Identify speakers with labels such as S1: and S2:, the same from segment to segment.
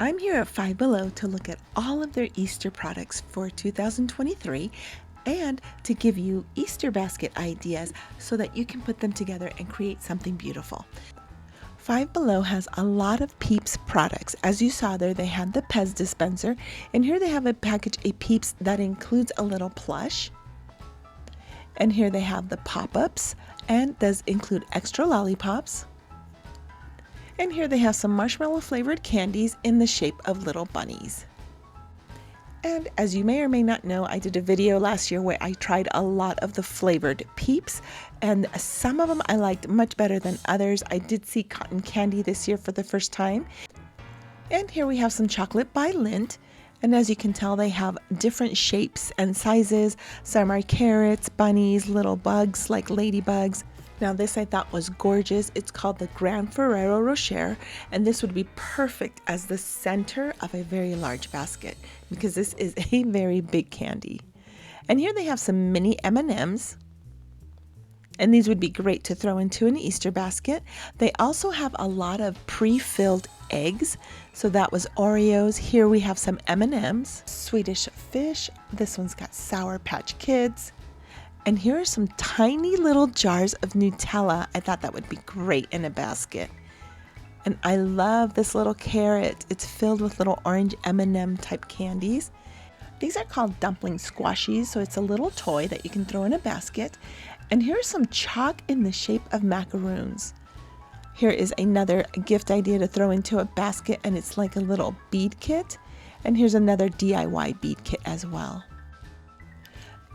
S1: I'm here at Five Below to look at all of their Easter products for 2023 and to give you Easter basket ideas so that you can put them together and create something beautiful. Five Below has a lot of Peeps products. As you saw there, they had the Pez dispenser, and here they have a package of Peeps that includes a little plush. And here they have the pop-ups, and does include extra lollipops. And here they have some marshmallow flavored candies in the shape of little bunnies. And as you may or may not know, I did a video last year where I tried a lot of the flavored Peeps, and some of them I liked much better than others. I did see cotton candy this year for the first time. And here we have some chocolate by Lindt. And as you can tell, they have different shapes and sizes. Some are carrots, bunnies, little bugs like ladybugs. Now this I thought was gorgeous. It's called the Gran Ferrero Rocher, and this would be perfect as the center of a very large basket because this is a very big candy. And here they have some mini M&Ms, and these would be great to throw into an Easter basket. They also have a lot of pre-filled eggs, so that was Oreos. Here we have some M&Ms, Swedish Fish. This one's got Sour Patch Kids. And here are some tiny little jars of Nutella. I thought that would be great in a basket. And I love this little carrot. It's filled with little orange M&M type candies. These are called dumpling squashies, so it's a little toy that you can throw in a basket. And here's some chalk in the shape of macaroons. Here is another gift idea to throw into a basket, and it's like a little bead kit. And here's another DIY bead kit as well.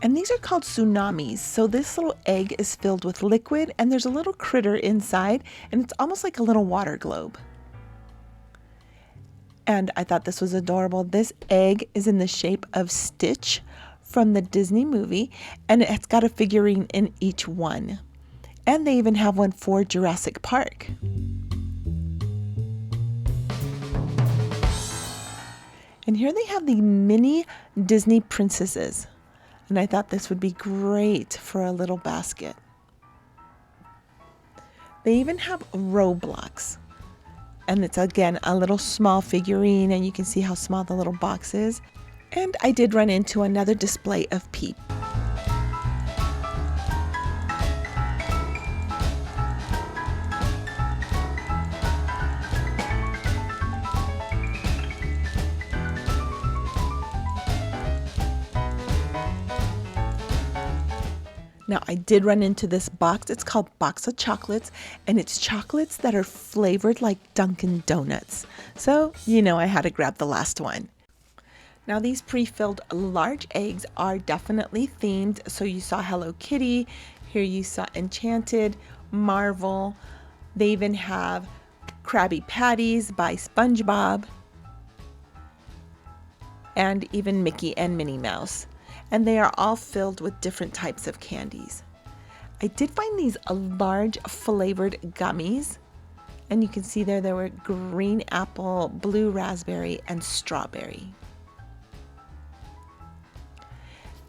S1: And these are called tsunamis. So this little egg is filled with liquid, and there's a little critter inside, and it's almost like a little water globe. And I thought this was adorable. This egg is in the shape of Stitch from the Disney movie, and it's got a figurine in each one. And they even have one for Jurassic Park. And here they have the mini Disney princesses. And I thought this would be great for a little basket. They even have Roblox. And it's again a little small figurine, and you can see how small the little box is. And I did run into another display of Peep. Now I did run into this box. It's called Box of Chocolates, and it's chocolates that are flavored like Dunkin' Donuts. So, you know, I had to grab the last one. Now these pre-filled large eggs are definitely themed. So you saw Hello Kitty, here you saw Enchanted, Marvel. They even have Krabby Patties by SpongeBob, and even Mickey and Minnie Mouse. And they are all filled with different types of candies. I did find these large flavored gummies, and you can see there were green apple, blue raspberry, and strawberry.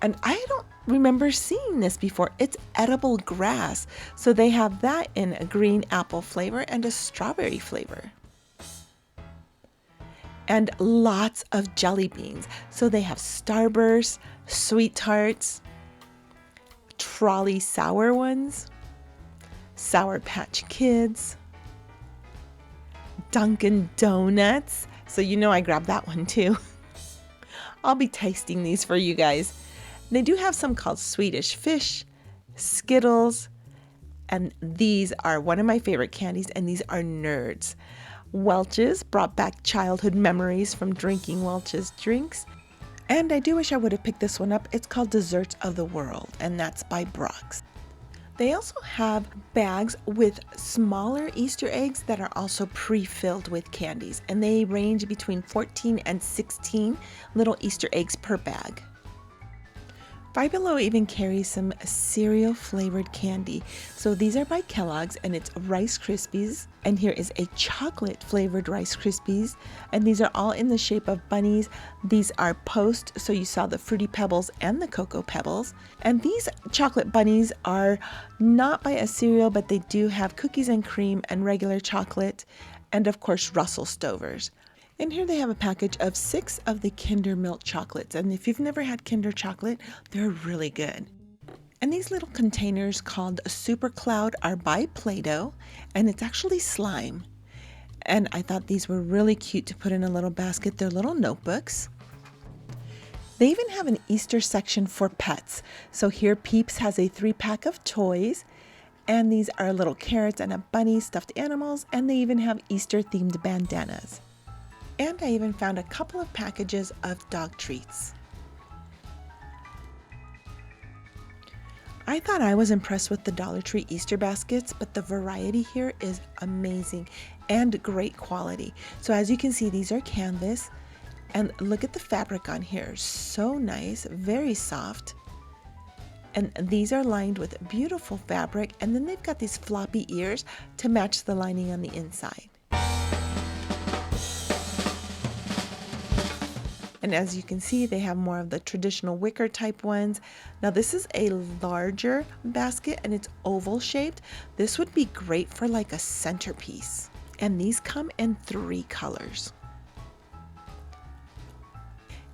S1: And I don't remember seeing this before. It's edible grass, so they have that in a green apple flavor and a strawberry flavor. And lots of jelly beans. So they have Starburst, Sweet Tarts, Trolley Sour ones, Sour Patch Kids, Dunkin' Donuts. So you know I grabbed that one too. I'll be tasting these for you guys. They do have some called Swedish Fish, Skittles, and these are one of my favorite candies, and these are Nerds. Welch's brought back childhood memories from drinking Welch's drinks. And I do wish I would have picked this one up. It's called Desserts of the World, and that's by Brock's. They also have bags with smaller Easter eggs that are also pre-filled with candies, and they range between 14 and 16 little Easter eggs per bag. Five Below even carries some cereal flavored candy. So these are by Kellogg's, and it's Rice Krispies. And here is a chocolate flavored Rice Krispies. And these are all in the shape of bunnies. These are Post, so you saw the Fruity Pebbles and the Cocoa Pebbles. And these chocolate bunnies are not by a cereal, but they do have cookies and cream and regular chocolate. And of course, Russell Stovers. And here they have a package of 6 of the Kinder milk chocolates. And if you've never had Kinder chocolate, they're really good. And these little containers called Super Cloud are by Play-Doh, and it's actually slime. And I thought these were really cute to put in a little basket. They're little notebooks. They even have an Easter section for pets. So here Peeps has a 3-pack of toys, and these are little carrots and a bunny, stuffed animals, and they even have Easter themed bandanas. And I even found a couple of packages of dog treats. I thought I was impressed with the Dollar Tree Easter baskets, but the variety here is amazing and great quality. So as you can see, these are canvas, and look at the fabric on here. So nice, very soft. And these are lined with beautiful fabric, and then they've got these floppy ears to match the lining on the inside. And as you can see, they have more of the traditional wicker type ones. Now this is a larger basket and it's oval shaped. This would be great for like a centerpiece. And these come in 3 colors.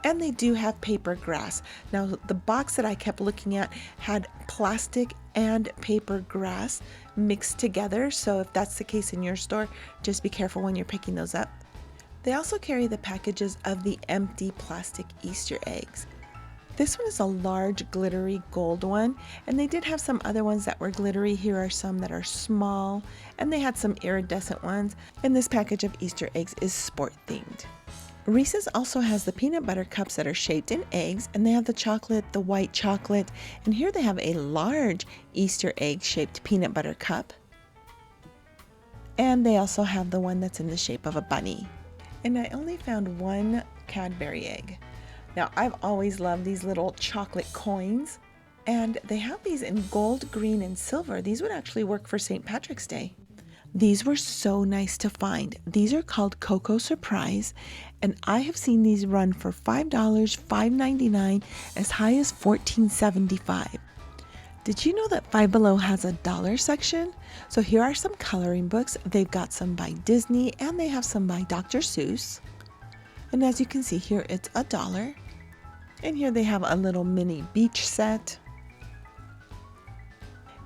S1: And they do have paper grass. Now the box that I kept looking at had plastic and paper grass mixed together. So if that's the case in your store, just be careful when you're picking those up. They also carry the packages of the empty plastic Easter eggs. This one is a large glittery gold one, and they did have some other ones that were glittery. Here are some that are small, and they had some iridescent ones, and this package of Easter eggs is sport themed. Reese's also has the peanut butter cups that are shaped in eggs, and they have the chocolate, the white chocolate, and here they have a large Easter egg shaped peanut butter cup. And they also have the one that's in the shape of a bunny. And I only found 1 Cadbury egg. Now I've always loved these little chocolate coins, and they have these in gold, green, and silver. These would actually work for St. Patrick's Day. These were so nice to find. These are called Cocoa Surprise, and I have seen these run for $5, $5.99, as high as $14.75. Did you know that Five Below has a dollar section? So here are some coloring books. They've got some by Disney and they have some by Dr. Seuss. And as you can see here, it's $1. And here they have a little mini beach set.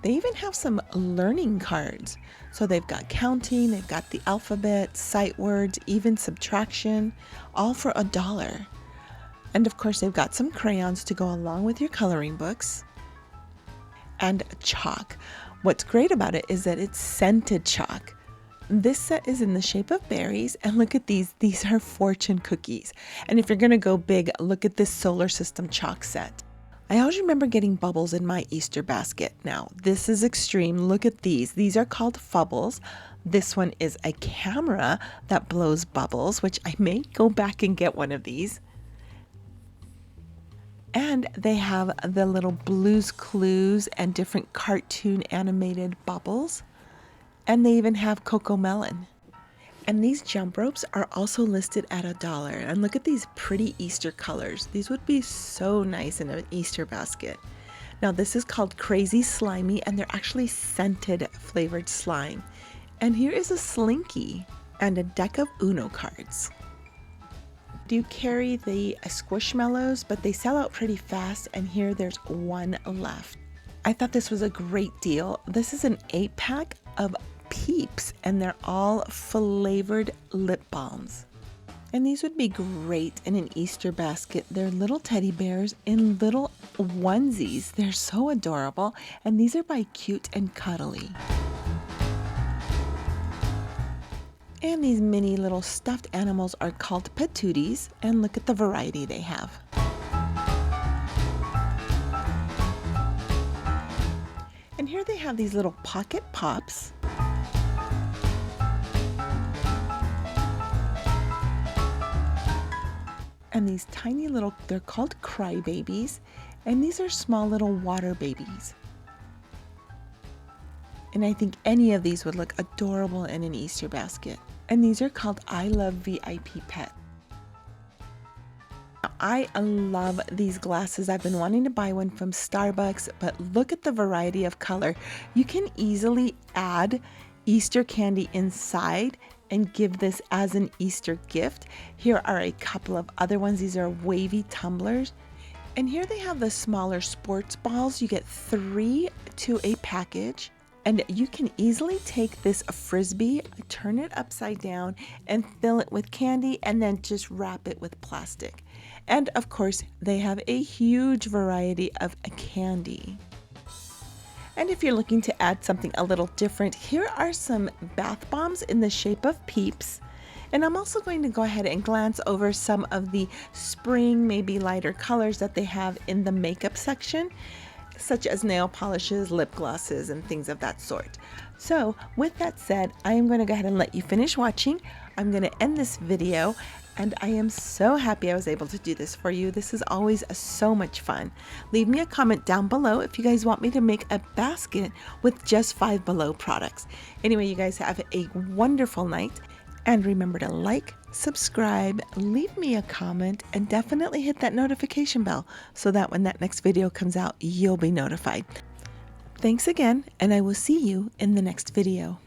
S1: They even have some learning cards. So they've got counting, they've got the alphabet, sight words, even subtraction, all for $1. And of course, they've got some crayons to go along with your coloring books. And chalk. What's great about it is that it's scented chalk. This set is in the shape of berries, and look at these. These are fortune cookies. And if you're gonna go big, look at this solar system chalk set. I always remember getting bubbles in my Easter basket. Now, this is extreme. Look at these. These are called Fubbles. This one is a camera that blows bubbles, which I may go back and get one of these. And they have the little Blue's Clues and different cartoon animated bubbles. And they even have Coco Melon. And these jump ropes are also listed at $1. And look at these pretty Easter colors. These would be so nice in an Easter basket. Now this is called Crazy Slimy, and they're actually scented flavored slime. And here is a Slinky and a deck of Uno cards. Do carry the Squishmallows, but they sell out pretty fast, and here there's 1 left. I thought this was a great deal. This is an 8-pack of Peeps, and they're all flavored lip balms. And these would be great in an Easter basket. They're little teddy bears in little onesies. They're so adorable, and these are by Cute and Cuddly. And these mini little stuffed animals are called patooties, and look at the variety they have. And here they have these little pocket pops. And these tiny little, they're called cry babies, and these are small little water babies. And I think any of these would look adorable in an Easter basket. And these are called I Love VIP Pet. I love these glasses. I've been wanting to buy one from Starbucks, but look at the variety of color. You can easily add Easter candy inside and give this as an Easter gift. Here are a couple of other ones. These are wavy tumblers. And here they have the smaller sports balls. You get 3 to a package. And you can easily take this Frisbee, turn it upside down, and fill it with candy, and then just wrap it with plastic. And of course, they have a huge variety of candy. And if you're looking to add something a little different, here are some bath bombs in the shape of peeps. And I'm also going to go ahead and glance over some of the spring, maybe lighter colors that they have in the makeup section, such as nail polishes, lip glosses, and things of that sort. So with that said, I am going to go ahead and let you finish watching. I'm going to end this video, and I am so happy I was able to do this for you. This is always so much fun. Leave me a comment down below if you guys want me to make a basket with just 5 Below products. Anyway, you guys have a wonderful night, and remember to like, subscribe, leave me a comment, and definitely hit that notification bell so that when that next video comes out, you'll be notified. Thanks again, and I will see you in the next video.